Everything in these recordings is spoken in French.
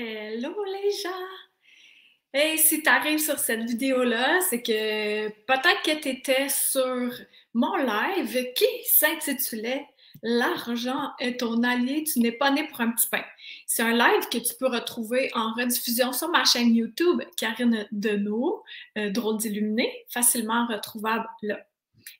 Hello les gens! Hey, si tu arrives sur cette vidéo-là, c'est que peut-être que tu étais sur mon live qui s'intitulait L'argent est ton allié, tu n'es pas né pour un petit pain. C'est un live que tu peux retrouver en rediffusion sur ma chaîne YouTube, Karine Deneau, Drôle d'illuminé, facilement retrouvable là.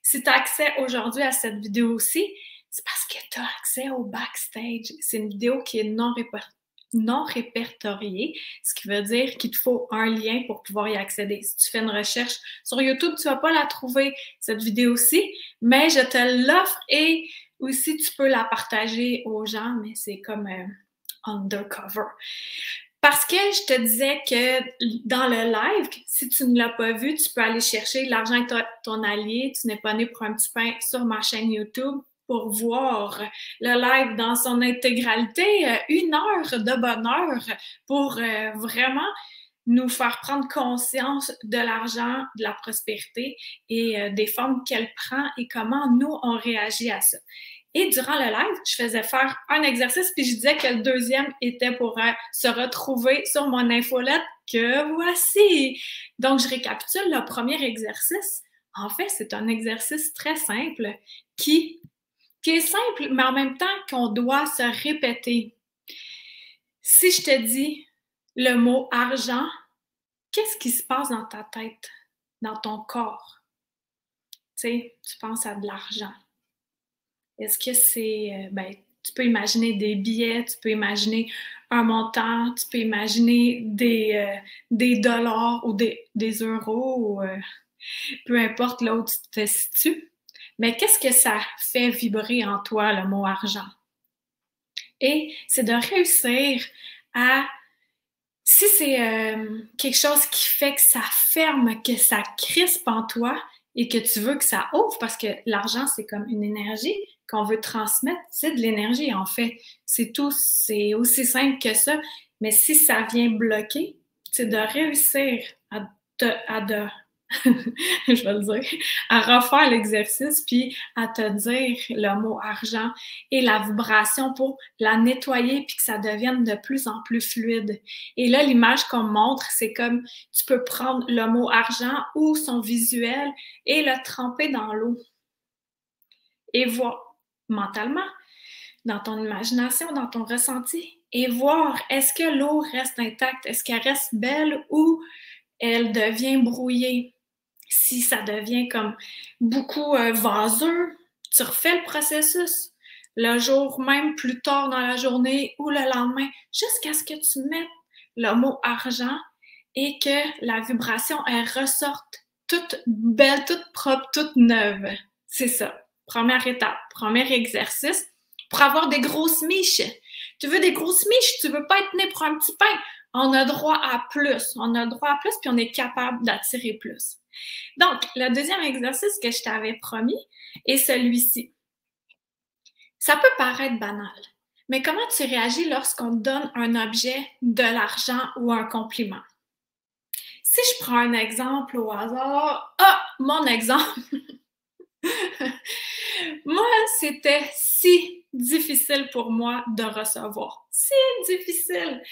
Si tu as accès aujourd'hui à cette vidéo-ci, c'est parce que tu as accès au backstage. C'est une vidéo qui est non répertoriée, ce qui veut dire qu'il te faut un lien pour pouvoir y accéder. Si tu fais une recherche sur YouTube, tu ne vas pas la trouver, cette vidéo-ci, mais je te l'offre et aussi tu peux la partager aux gens, mais c'est comme undercover. Parce que je te disais que dans le live, si tu ne l'as pas vu, tu peux aller chercher L'argent est ton allié, tu n'es pas né pour un petit pain sur ma chaîne YouTube pour voir le live dans son intégralité, 1 heure de bonheur pour vraiment nous faire prendre conscience de l'argent, de la prospérité et des formes qu'elle prend et comment nous, on réagit à ça. Et durant le live, je faisais faire un exercice, puis je disais que le deuxième était pour se retrouver sur mon infolette que voici. Donc, je récapitule le premier exercice. En fait, c'est un exercice très simple qui est simple, mais en même temps qu'on doit se répéter. Si je te dis le mot argent, qu'est-ce qui se passe dans ta tête, dans ton corps? Tu sais, tu penses à de l'argent. Est-ce que c'est, tu peux imaginer des billets, tu peux imaginer un montant, tu peux imaginer des dollars ou des euros, ou, peu importe là où tu te situes. Mais qu'est-ce que ça fait vibrer en toi, le mot argent? Et c'est de réussir à, si c'est quelque chose qui fait que ça ferme, que ça crispe en toi et que tu veux que ça ouvre, parce que l'argent, c'est comme une énergie qu'on veut transmettre, c'est de l'énergie en fait. C'est tout, c'est aussi simple que ça. Mais si ça vient bloquer, c'est de réussir je vais le dire, à refaire l'exercice, puis à te dire le mot argent et la vibration pour la nettoyer, puis que ça devienne de plus en plus fluide. Et là, l'image qu'on me montre, c'est comme tu peux prendre le mot argent ou son visuel et le tremper dans l'eau. Et voir mentalement, dans ton imagination, dans ton ressenti, et voir est-ce que l'eau reste intacte, est-ce qu'elle reste belle ou elle devient brouillée. Si ça devient comme beaucoup vaseux, tu refais le processus le jour même, plus tard dans la journée ou le lendemain, jusqu'à ce que tu mettes le mot argent et que la vibration, elle ressorte toute belle, toute propre, toute neuve. C'est ça. Première étape, premier exercice. Pour avoir des grosses miches. Tu veux des grosses miches, tu veux pas être né pour un petit pain. On a droit à plus. On a droit à plus, puis on est capable d'attirer plus. Donc, le deuxième exercice que je t'avais promis est celui-ci. Ça peut paraître banal, mais comment tu réagis lorsqu'on te donne un objet, de l'argent ou un compliment? Si je prends un exemple au hasard, mon exemple! Moi, c'était si difficile pour moi de recevoir. Si difficile!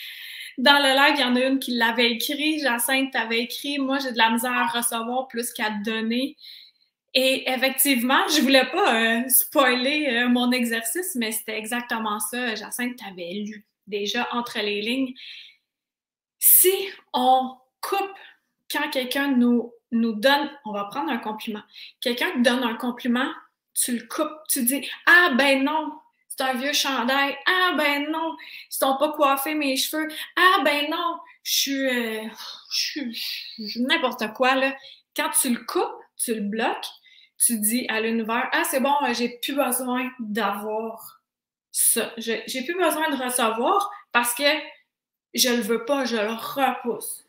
Dans le live, il y en a une qui l'avait écrit, Jacinthe t'avait écrit, moi j'ai de la misère à recevoir plus qu'à te donner. Et effectivement, je voulais pas spoiler mon exercice, mais c'était exactement ça. Jacinthe t'avait lu déjà entre les lignes. Si on coupe quand quelqu'un nous donne, on va prendre un compliment. Quelqu'un te donne un compliment, tu le coupes, tu dis « Ah ben non, c'est un vieux chandail. Ah ben non, ils t'ont pas coiffé mes cheveux. Ah ben non, je suis n'importe quoi là. » Quand tu le coupes, tu le bloques, tu dis à l'univers « Ah c'est bon, j'ai plus besoin d'avoir ça. J'ai plus besoin de recevoir parce que je le veux pas, je le repousse. »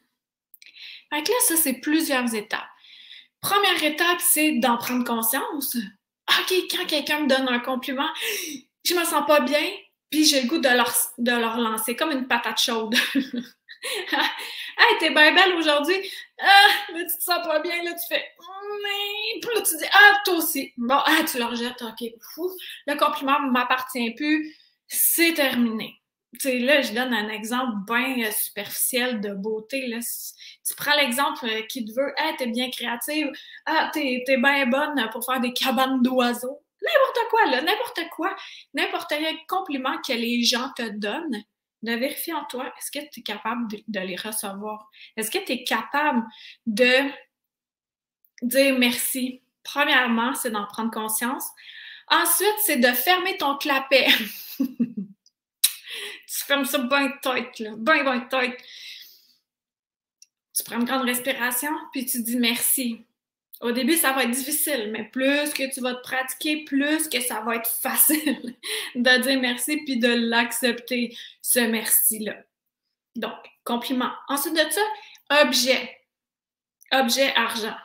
Fait que là, ça, c'est plusieurs étapes. Première étape, c'est d'en prendre conscience. OK, quand quelqu'un me donne un compliment, je me sens pas bien, puis j'ai le goût de leur lancer comme une patate chaude. Hey, t'es bien belle aujourd'hui. Ah, là, tu te sens pas bien, là, tu fais. Puis là, tu dis, ah, toi aussi. Bon, tu le rejettes, OK. Fou. Le compliment ne m'appartient plus. C'est terminé. tu sais, là, je donne un exemple bien superficiel de beauté. Là. Tu prends l'exemple qui te veut, hey, t'es bien créative, ah, t'es bien bonne pour faire des cabanes d'oiseaux. N'importe quoi, là, n'importe quel compliment que les gens te donnent, de vérifier en toi, est-ce que tu es capable de les recevoir? Est-ce que tu es capable de dire merci? Premièrement, c'est d'en prendre conscience. Ensuite, c'est de fermer ton clapet. Tu fermes ça bien tête, là, bien tête. Tu prends une grande respiration, puis tu dis merci. Au début, ça va être difficile, mais plus que tu vas te pratiquer, plus que ça va être facile de dire merci puis de l'accepter, ce merci-là. Donc, compliment. Ensuite de ça, objet. Objet, argent.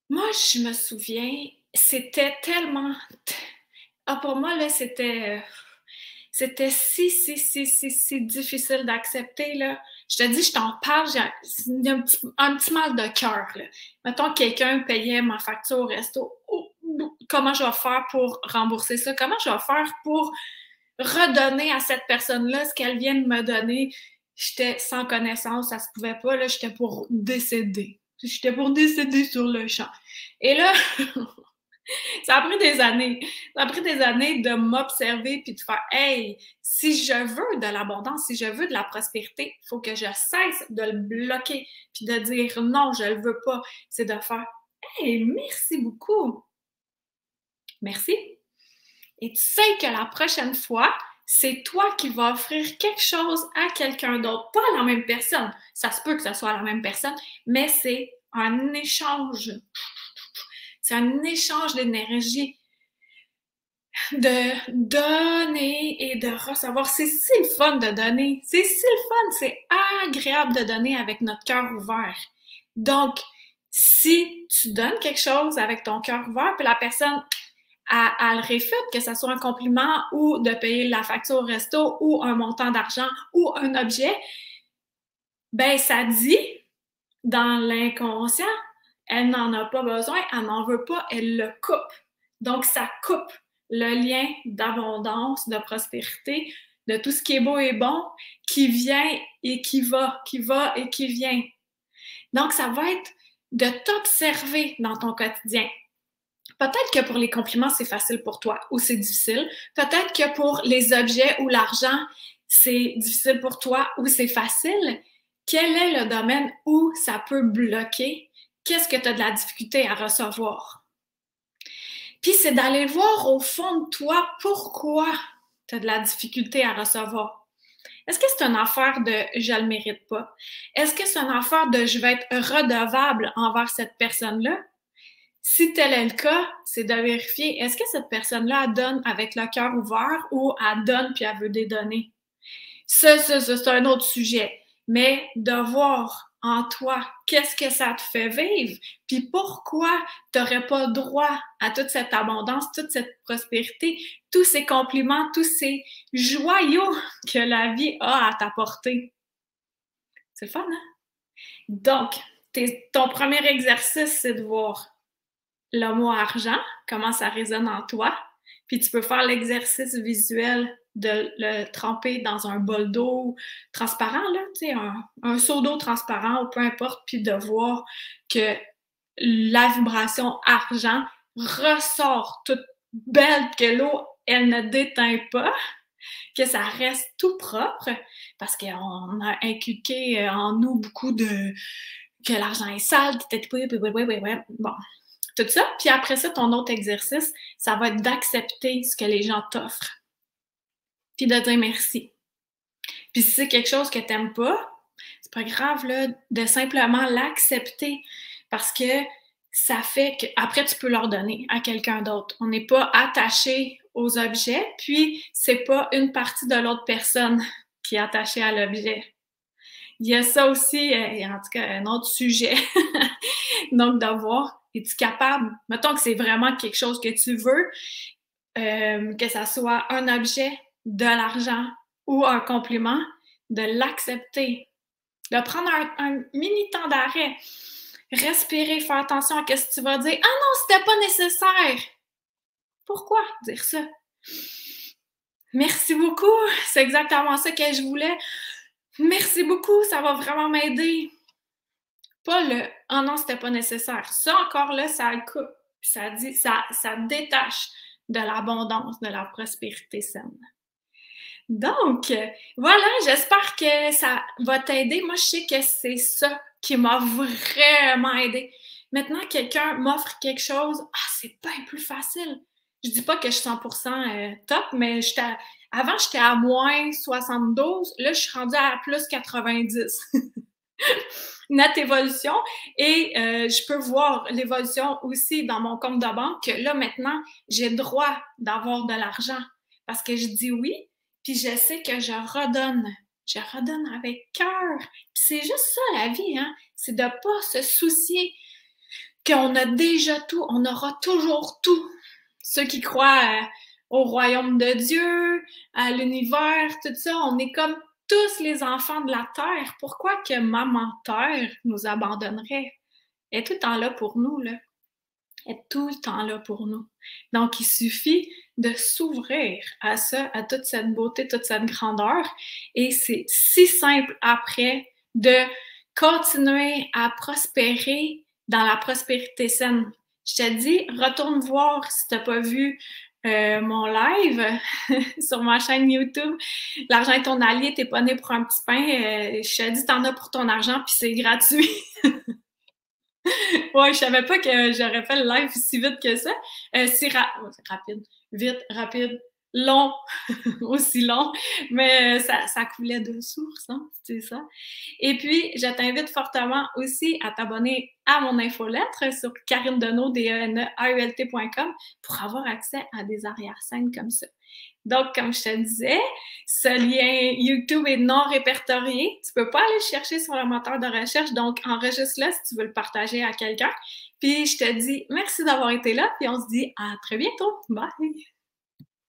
Moi, je me souviens, c'était tellement... Ah, pour moi, là, c'était si difficile d'accepter, là. Je te dis, je t'en parle, j'ai un petit mal de cœur, là. Mettons que quelqu'un payait ma facture au resto. Comment je vais faire pour rembourser ça? Comment je vais faire pour redonner à cette personne-là ce qu'elle vient de me donner? J'étais sans connaissance, ça se pouvait pas, là. J'étais pour décéder. J'étais pour décéder sur le champ. Et là... Ça a pris des années. Ça a pris des années de m'observer puis de faire hey, si je veux de l'abondance, si je veux de la prospérité, il faut que je cesse de le bloquer puis de dire non, je le veux pas. C'est de faire hey, merci beaucoup. Merci. Et tu sais que la prochaine fois, c'est toi qui vas offrir quelque chose à quelqu'un d'autre, pas à la même personne. Ça se peut que ce soit à la même personne, mais c'est un échange. C'est un échange d'énergie, de donner et de recevoir. C'est si le fun de donner. C'est si le fun. C'est agréable de donner avec notre cœur ouvert. Donc, si tu donnes quelque chose avec ton cœur ouvert, puis la personne, elle réfute, que ce soit un compliment ou de payer la facture au resto ou un montant d'argent ou un objet, ben ça dit dans l'inconscient, elle n'en a pas besoin, elle n'en veut pas, elle le coupe. Donc, ça coupe le lien d'abondance, de prospérité, de tout ce qui est beau et bon, qui vient et qui va et qui vient. Donc, ça va être de t'observer dans ton quotidien. Peut-être que pour les compliments, c'est facile pour toi ou c'est difficile. Peut-être que pour les objets ou l'argent, c'est difficile pour toi ou c'est facile. Quel est le domaine où ça peut bloquer? Qu'est-ce que tu as de la difficulté à recevoir? Puis c'est d'aller voir au fond de toi pourquoi tu as de la difficulté à recevoir. Est-ce que c'est une affaire de je le mérite pas? Est-ce que c'est une affaire de je vais être redevable envers cette personne-là? Si tel est le cas, c'est de vérifier est-ce que cette personne-là donne avec le cœur ouvert ou elle donne puis elle veut des données. Ça, c'est un autre sujet. Mais de voir en toi qu'est-ce que ça te fait vivre, puis pourquoi tu n'aurais pas droit à toute cette abondance, toute cette prospérité, tous ces compliments, tous ces joyaux que la vie a à t'apporter. C'est le fun, hein? Donc, ton premier exercice, c'est de voir le mot argent, comment ça résonne en toi, puis tu peux faire l'exercice visuel de le tremper dans un bol d'eau transparent, là, tu sais, un seau d'eau transparent ou peu importe, puis de voir que la vibration argent ressort toute belle, que l'eau, elle ne déteint pas, que ça reste tout propre, parce qu'on a inculqué en nous beaucoup de que l'argent est sale, bon, tout ça. Puis après ça, ton autre exercice, ça va être d'accepter ce que les gens t'offrent. Puis de dire merci. Puis si c'est quelque chose que t'aimes pas, c'est pas grave, là, de simplement l'accepter. Parce que ça fait qu'après, tu peux leur donner à quelqu'un d'autre. On n'est pas attaché aux objets, puis c'est pas une partie de l'autre personne qui est attachée à l'objet. Il y a ça aussi, en tout cas, un autre sujet. Donc, de voir, es-tu capable, mettons que c'est vraiment quelque chose que tu veux, que ça soit un objet, de l'argent ou un compliment, de l'accepter, de prendre un mini temps d'arrêt, respirer, faire attention à ce que tu vas dire. Ah non, c'était pas nécessaire! Pourquoi dire ça? Merci beaucoup, c'est exactement ça que je voulais. Merci beaucoup, ça va vraiment m'aider. Pas le «Ah non, c'était pas nécessaire». Ça encore là, ça le coupe. Ça dit ça détache de l'abondance, de la prospérité saine. Donc, voilà, j'espère que ça va t'aider. Moi, je sais que c'est ça qui m'a vraiment aidé. Maintenant, quelqu'un m'offre quelque chose, ah, c'est bien plus facile. Je dis pas que je suis 100% top, mais avant, j'étais à moins 72. Là, je suis rendue à plus 90. Nette évolution. Et je peux voir l'évolution aussi dans mon compte de banque, que là, maintenant, j'ai le droit d'avoir de l'argent parce que je dis oui, puis je sais que je redonne. Je redonne avec cœur. Puis c'est juste ça, la vie, hein? C'est de ne pas se soucier qu'on a déjà tout, on aura toujours tout. Ceux qui croient au royaume de Dieu, à l'univers, tout ça, on est comme tous les enfants de la terre. Pourquoi que maman terre nous abandonnerait? Elle est tout le temps là pour nous, là. Elle est tout le temps là pour nous. Donc, il suffit de s'ouvrir à ça, à toute cette beauté, toute cette grandeur. Et c'est si simple après de continuer à prospérer dans la prospérité saine. Je te dis, retourne voir si tu n'as pas vu mon live sur ma chaîne YouTube. L'argent est ton allié, t'es pas né pour un petit pain. Je te dis, t'en as pour ton argent, puis c'est gratuit. Ouais, je savais pas que j'aurais fait le live si vite que ça. Rapide, vite, rapide, long, aussi long, mais ça coulait de source, hein, c'est ça. Et puis, je t'invite fortement aussi à t'abonner à mon infolettre sur karinedenaud.com pour avoir accès à des arrière-scènes comme ça. Donc, comme je te disais, ce lien YouTube est non répertorié. Tu peux pas aller le chercher sur le moteur de recherche, donc enregistre-le si tu veux le partager à quelqu'un. Puis, je te dis merci d'avoir été là, puis on se dit à très bientôt. Bye!